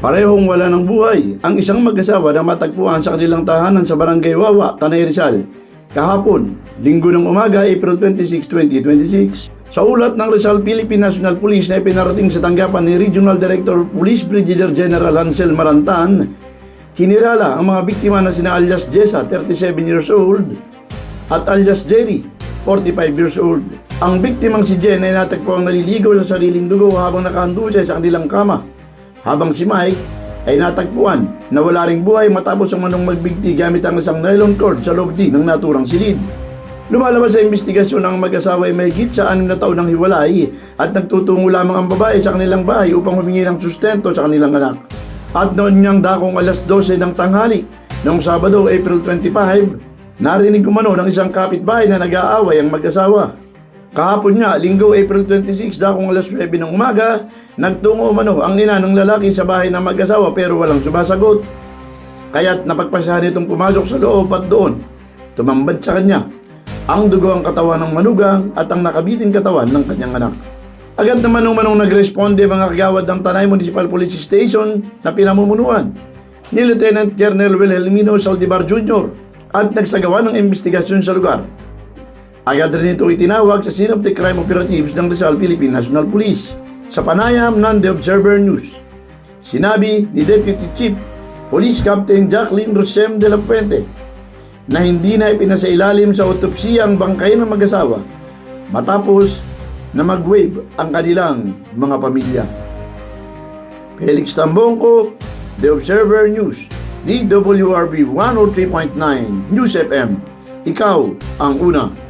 Parehong wala ng buhay ang isang mag-asawa na matagpuan sa kanilang tahanan sa Barangay Wawa, Tanay Rizal, kahapon, linggo ng umaga, April 26, 2026. Sa ulat ng Rizal Philippine National Police na ipinarating sa tanggapan ni Regional Director Police Brigadier General Hansel Marantan, kinilala ang mga biktima na sina alias Jessa, 37 years old, at alias Jerry, 45 years old. Ang biktimang si Jen ay natagpuang naliligaw sa sariling dugo habang nakahandusay sa kanilang kama, habang si Mike ay natagpuan na wala ring buhay matapos ang manong magbigti gamit ang isang nylon cord sa loob din ng naturang silid. Lumalabas sa investigasyon ng mag-asawa ay may higit sa 6 na taon ng hiwalay at nagtutungo lamang ang babae sa kanilang bahay upang humingi ng sustento sa kanilang anak. At noon niyang dakong alas 12 ng tanghali noong Sabado, April 25, narinig umano ng isang kapitbahay na nag-aaway ang mag-asawa. Kahapon nga, linggo, April 26, dakong alas 9 ng umaga, nagtungo umano ang ina ng lalaki sa bahay ng mag-asawa pero walang sumasagot. Kaya't napagpasahan itong pumasok sa loob at doon tumambad sa kanya ang dugo ang katawan ng manugang at ang nakabiting katawan ng kanyang anak. Agad naman umanong nagresponde mga kagawad ng Tanay Municipal Police Station na pinamumunuan ni Lieutenant Colonel Wilhelmino Saldivar Jr. at nagsagawa ng investigasyon sa lugar. Agad rin ito itinawag sa Scene of the Crime Operatives ng Rizal Philippine National Police. Sa panayam ng The Observer News, sinabi ni Deputy Chief Police Captain Jacqueline Rosem de la Puente na hindi na ipinasailalim sa autopsiya ang bangkay ng mag-asawa matapos na mag-wave ang kanilang mga pamilya. Felix Tambongco, The Observer News, DWRB 103.9 News FM. Ikaw ang una.